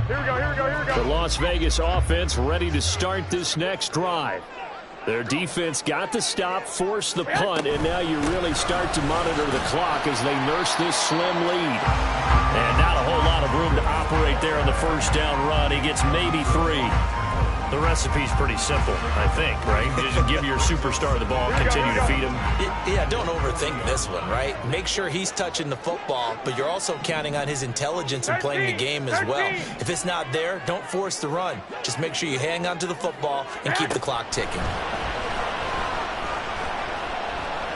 Speaker 3: Here we go.
Speaker 1: The Las Vegas offense ready to start this next drive. Their defense got the stop, forced the punt, and now you really start to monitor the clock as they nurse this slim lead. And not a whole lot of room to operate there on the 1st down run. He gets maybe 3. The recipe's pretty simple, I think, right? Just give your superstar the ball, continue to feed him.
Speaker 2: Yeah, don't overthink this one, right? Make sure he's touching the football, but you're also counting on his intelligence and playing the game as well. If it's not there, don't force the run. Just make sure you hang on to the football and keep the clock ticking.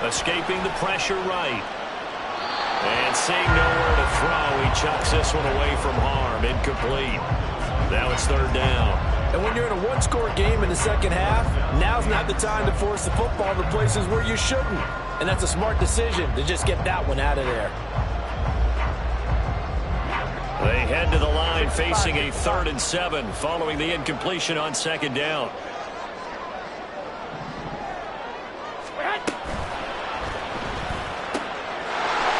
Speaker 1: Escaping the pressure right. And seeing nowhere to throw, he chucks this one away from harm. Incomplete. Now it's 3rd down.
Speaker 2: And when you're in a one-score game in the second half, now's not the time to force the football to places where you shouldn't. And that's a smart decision to just get that one out of there.
Speaker 1: They head to the line facing a 3rd and 7 following the incompletion on 2nd down.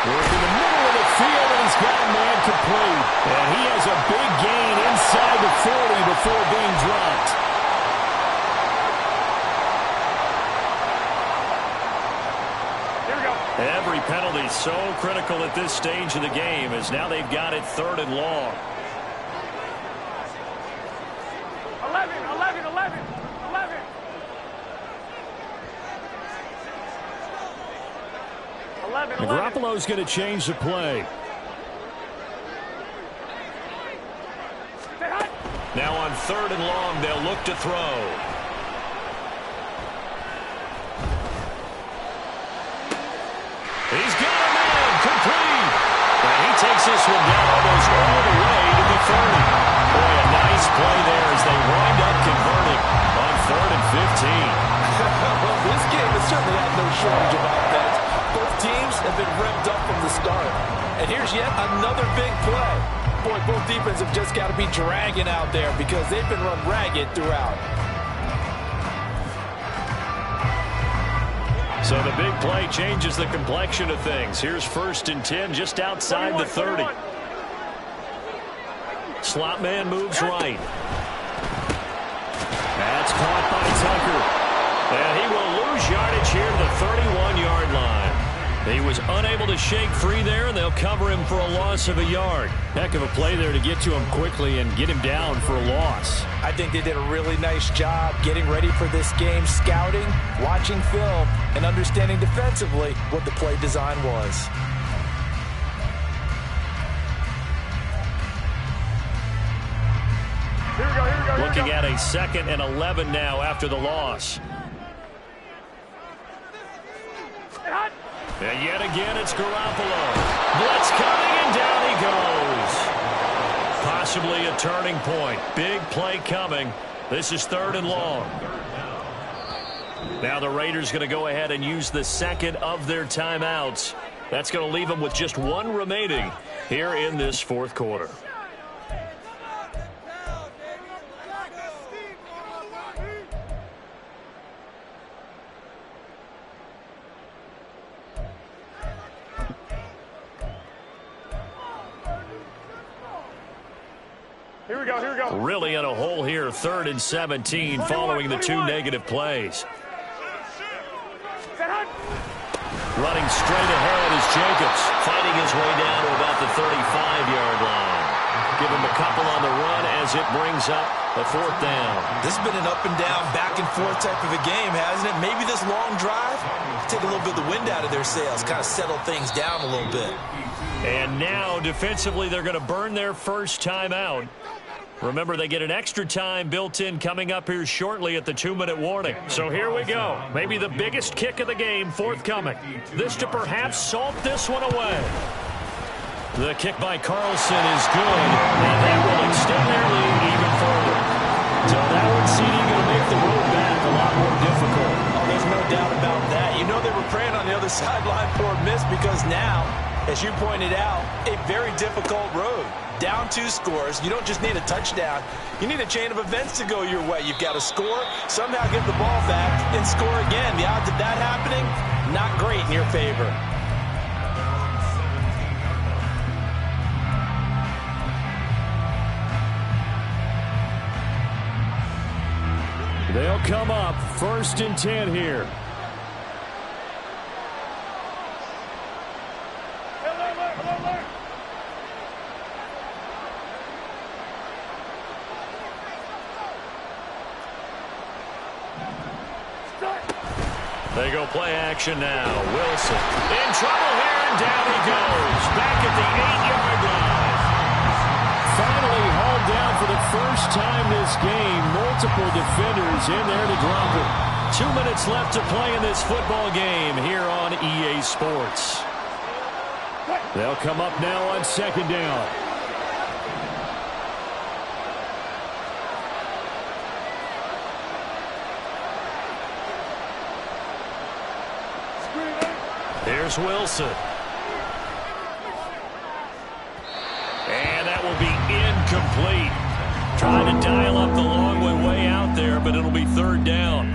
Speaker 1: Working the middle of the field, and he's got a man complete. And he has a big gain inside the 40 before being dropped.
Speaker 3: Here we go.
Speaker 1: Every penalty so critical at this stage of the game as now they've got it 3rd and long.
Speaker 3: 11.
Speaker 1: Garoppolo's going to change the play. Now on 3rd and long, they'll look to throw. He's got a man, complete. And he takes this one down almost all the way to the 30. Boy, a nice play there as they wind up converting on 3rd and 15.
Speaker 2: Well, this game has certainly had no shortage of offense. Both teams have been revved up from the start. And here's yet another big play. Boy, both defenses have just got to be dragging out there because they've been run ragged throughout.
Speaker 1: So the big play changes the complexion of things. Here's 1st and 10 just outside the 30. Slot man moves right. That's caught by Tucker. And he will lose yardage here to the 31-yard line.
Speaker 4: He was unable to shake free there, and they'll cover him for a loss of a yard. Heck of a play there to get to him quickly and get him down for a loss.
Speaker 2: I think they did a really nice job getting ready for this game, scouting, watching film, and understanding defensively what the play design was.
Speaker 3: Here we go, here we go,
Speaker 4: Looking at a 2nd and 11 now after the loss. And yet again, it's Garoppolo. Blitz coming, and down he goes. Possibly a turning point. Big play coming. This is 3rd and long. Now the Raiders going to go ahead and use the 2nd of their timeouts. That's going to leave them with just 1 remaining here in this 4th quarter.
Speaker 3: Here we go, here we go.
Speaker 4: Really in a hole here, 3rd and 17 following the 2 negative plays. Running straight ahead is Jacobs, fighting his way down to about the 35-yard line. Give him a couple on the run as it brings up a 4th down.
Speaker 2: This has been an up and down, back and forth type of a game, hasn't it? Maybe this long drive, take a little bit of the wind out of their sails, kind of settle things down a little bit.
Speaker 4: And now, defensively, they're going to burn their first timeout. Remember, they get an extra time built in coming up here shortly at the 2-minute warning. So here we go. Maybe the biggest kick of the game forthcoming. This to perhaps salt this one away. The kick by Carlson is good, and that will extend their lead even further. So that one's going to make the road back a lot more difficult.
Speaker 2: Oh, there's no doubt about that. You know they were praying on the other sideline for a miss because now, as you pointed out, a very difficult road. Down 2 scores. You don't just need a touchdown. You need a chain of events to go your way. You've got to score, somehow get the ball back, and score again. The odds of that happening, not great in your favor.
Speaker 4: They'll come up 1st and 10 here. They go play action now. Wilson in trouble here, and down he goes. Back at the 8-yard line. Finally hauled down for the first time this game. Multiple defenders in there to drop him. 2 minutes left to play in this football game here on EA Sports. They'll come up now on 2nd down. Here's Wilson. And that will be incomplete. Trying to dial up the long way out there, but it'll be 3rd down.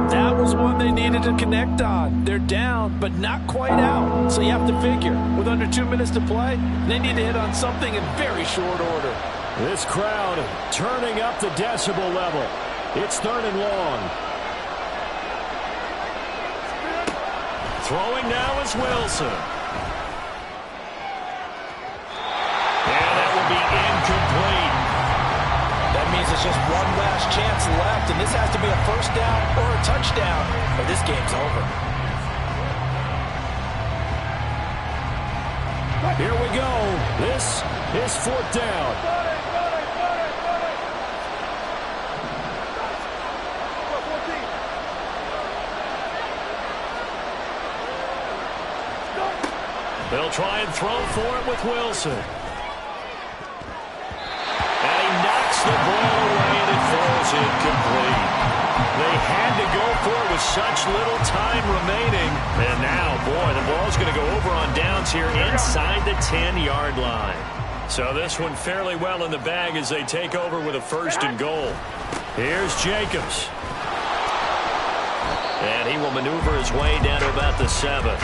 Speaker 2: That was one they needed to connect on. They're down, but not quite out. So you have to figure, with under 2 minutes to play, they need to hit on something in very short order.
Speaker 4: This crowd turning up the decibel level. It's 3rd and long. Throwing now is Wilson. And that will be incomplete.
Speaker 2: That means it's just one last chance left, and this has to be a 1st down or a touchdown, or this game's over.
Speaker 4: Here we go. This is 4th down. They'll try and throw for it with Wilson. And he knocks the ball away, and it falls incomplete. They had to go for it with such little time remaining. And now, boy, the ball's going to go over on downs here inside the 10-yard line. So this one fairly well in the bag as they take over with a 1st and goal. Here's Jacobs. And he will maneuver his way down to about the 7.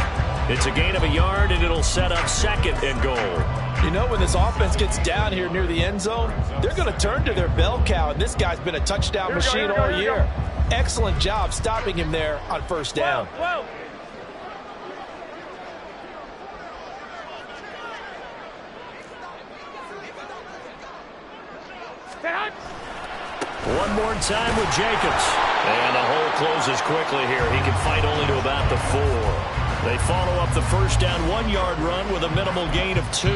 Speaker 4: It's a gain of a yard, and it'll set up 2nd and goal.
Speaker 2: You know, when this offense gets down here near the end zone, they're going to turn to their bell cow, and this guy's been a touchdown machine all year. Excellent job stopping him there on 1st down.
Speaker 4: One more time with Jacobs.
Speaker 1: And the hole closes quickly here. He can fight only to about the 4.
Speaker 4: They follow up the first down 1-yard run with a minimal gain of 2.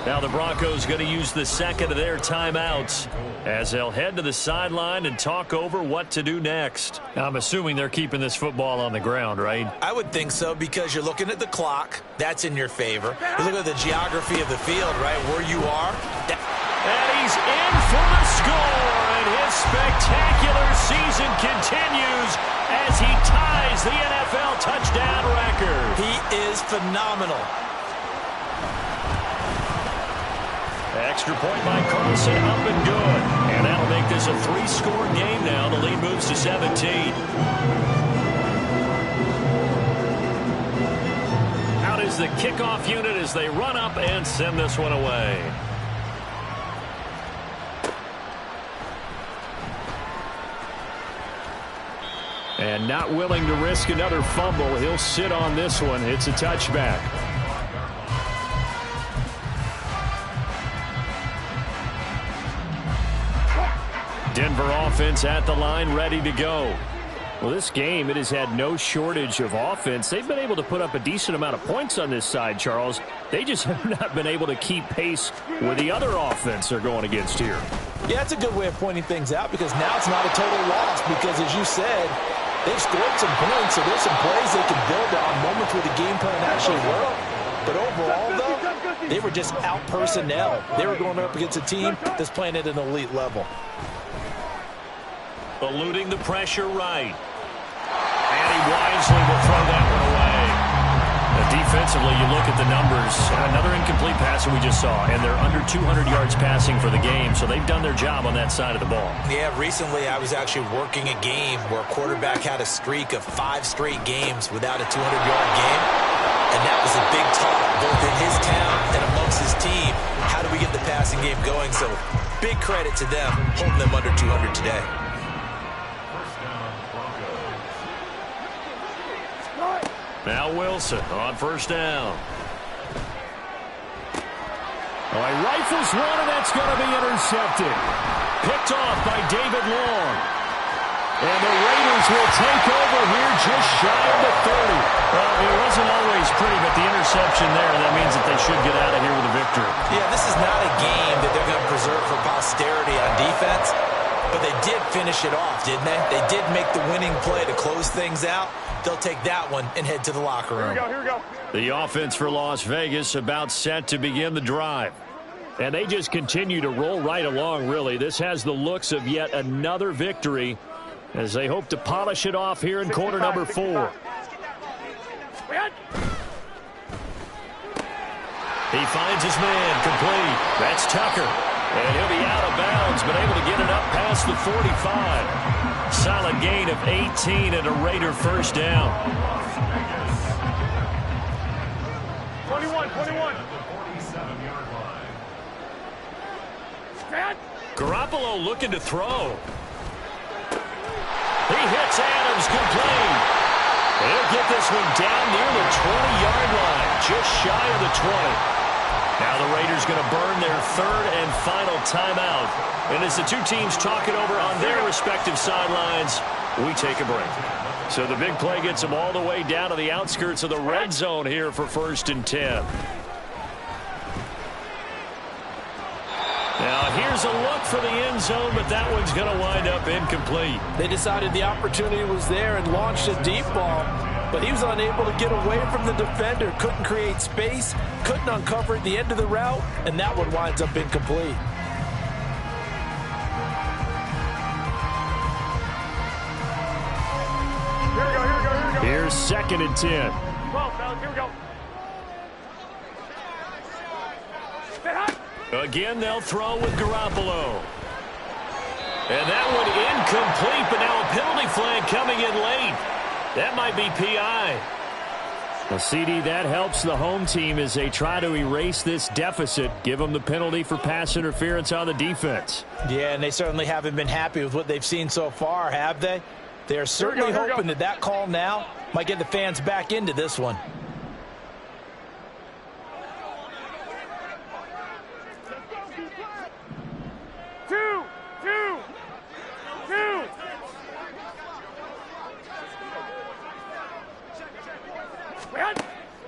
Speaker 4: Now the Broncos going to use the second of their timeouts as they'll head to the sideline and talk over what to do next. Now, I'm assuming they're keeping this football on the ground, right?
Speaker 2: I would think so, because you're looking at the clock. That's in your favor. You look at the geography of the field, right, where you are.
Speaker 1: And he's in for the score, and his spectacular season continues as he ties the NFL touchdown record.
Speaker 2: He is phenomenal.
Speaker 4: Extra point by Carlson, up and good. And that'll make this a 3-score game now. The lead moves to 17. Out is the kickoff unit as they run up and send this one away. And not willing to risk another fumble, he'll sit on this one. It's a touchback. Denver offense at the line, ready to go. Well, this game, it has had no shortage of offense. They've been able to put up a decent amount of points on this side, Charles. They just have not been able to keep pace with the other offense they're going against here.
Speaker 2: Yeah, it's a good way of pointing things out, because now it's not a total loss, because as you said, they've scored some points, so there's some plays they can build on, moments where the game plan actually worked. But overall, though, they were just out personnel. They were going up against a team that's playing at an elite level.
Speaker 4: Eluding the pressure right. And he wisely will throw that one away. Defensively, you look at the numbers. Another incomplete pass that we just saw, and they're under 200 yards passing for the game, so they've done their job on that side of the ball.
Speaker 2: Yeah, recently I was actually working a game where a quarterback had a streak of 5 straight games without a 200-yard game, and that was a big talk both in his town and amongst his team. How do we get the passing game going? So big credit to them, holding them under 200 today.
Speaker 4: Now Wilson on first down. Oh, he rifles one, and that's going to be intercepted. Picked off by David Long. And the Raiders will take over here just shy of the 30. Well, it wasn't always pretty, but the interception there, that means that they should get out of here with a victory.
Speaker 2: Yeah, this is not a game that they're going to preserve for posterity on defense. But they did finish it off, didn't they? They did make the winning play to close things out. They'll take that one and head to the locker room.
Speaker 3: Here we go.
Speaker 4: The offense for Las Vegas about set to begin the drive. And they just continue to roll right along, really. This has the looks of yet another victory as they hope to polish it off here in quarter number 4. He finds his man complete. That's Tucker. And he'll be out of bounds, but able to get it up past the 45. Solid gain of 18 and a Raider first down.
Speaker 3: 21.
Speaker 4: Garoppolo looking to throw. He hits Adams complete. He'll get this one down near the 20-yard line, just shy of the 20. Now the Raiders going to burn their third and final timeout. And as the two teams talk it over on their respective sidelines, we take a break. So the big play gets them all the way down to the outskirts of the red zone here for 1st and 10. Now here's a look for the end zone, but that one's going to wind up incomplete.
Speaker 2: They decided the opportunity was there and launched a deep ball, but he was unable to get away from the defender, couldn't create space, couldn't uncover at the end of the route, and that one winds up incomplete.
Speaker 3: Here we go.
Speaker 4: Here's 2nd and 10.
Speaker 3: 12, fellas, here we go. Stay high.
Speaker 4: Again, they'll throw with Garoppolo. And that one incomplete, but now a penalty flag coming in late. That might be PI. Well, CD, that helps the home team as they try to erase this deficit, give them the penalty for pass interference on the defense.
Speaker 2: Yeah, and they certainly haven't been happy with what they've seen so far, have they? They're certainly hoping that that call now might get the fans back into this one.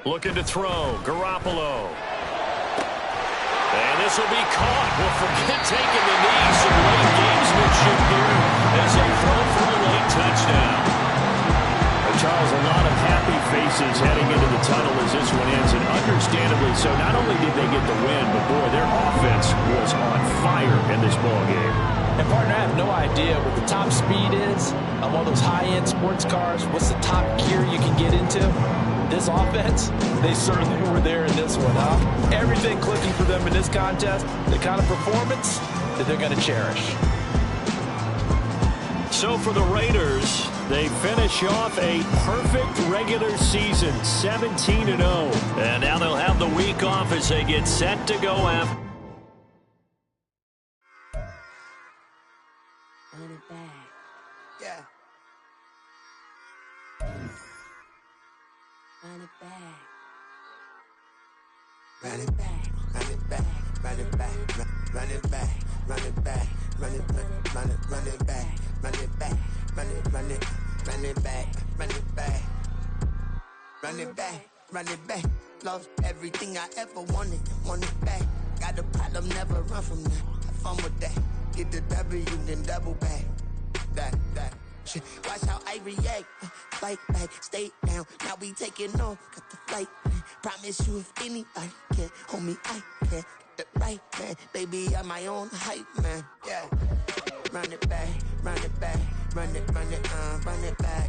Speaker 1: Looking to throw. Garoppolo. And this will be caught. Well, forget taking the knee. Some late gamesmanship here as they throw for a late touchdown.
Speaker 4: Charles, a lot of happy faces heading into the tunnel as this one ends, and understandably so. Not only did they get the win, but boy, their offense was on fire in this ball game.
Speaker 2: And partner, I have no idea what the top speed is on one of those high-end sports cars. What's the top gear you can get into? This offense, they certainly were there in this one, huh? Everything clicking for them in this contest, the kind of performance that they're going to cherish.
Speaker 4: So for the Raiders, they finish off a perfect regular season, 17-0.
Speaker 1: And now they'll have the week off as they get set to go after.
Speaker 5: Run it back.
Speaker 6: Yeah.
Speaker 5: Run it back.
Speaker 6: Run it back. Run it back. Run it back. Run it back. Run it back. Run it back. Run it back. Run it back. Run it back. Run it back. Run it back. Run it back. Love everything I ever wanted. Want it back. Got a problem, never run from that. Have fun with that. Get the W, then double back. That. Shit. Watch how I react. Fight back, stay down. Now we taking off. Got the flight. Promise you if anybody can hold me, I can. Get the right man. Baby, I'm my own hype man. Yeah. Run it back. Run it back. Run it back, run it back, run it back,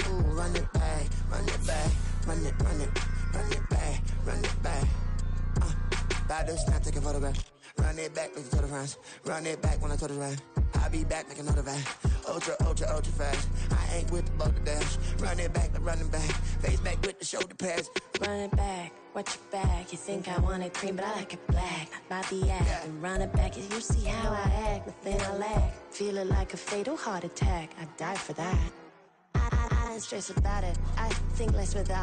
Speaker 6: ooh, run it back, run it back, run it back, run it back. Baddest, not taking photograph. Run it back, looking to the friends. Run it back when I told it right. I'll be back, make another van. Ultra fast. I ain't with the boat to dash. Run it back, running back. Face back with the shoulder pads.
Speaker 5: Run it back, watch your back. You think I want it cream, but I like it black. Not by the act. And run it back, you see how I act. Nothing I lack. Feel it like a fatal heart attack. I'd die for that. I ain't stressed about it. I think less without.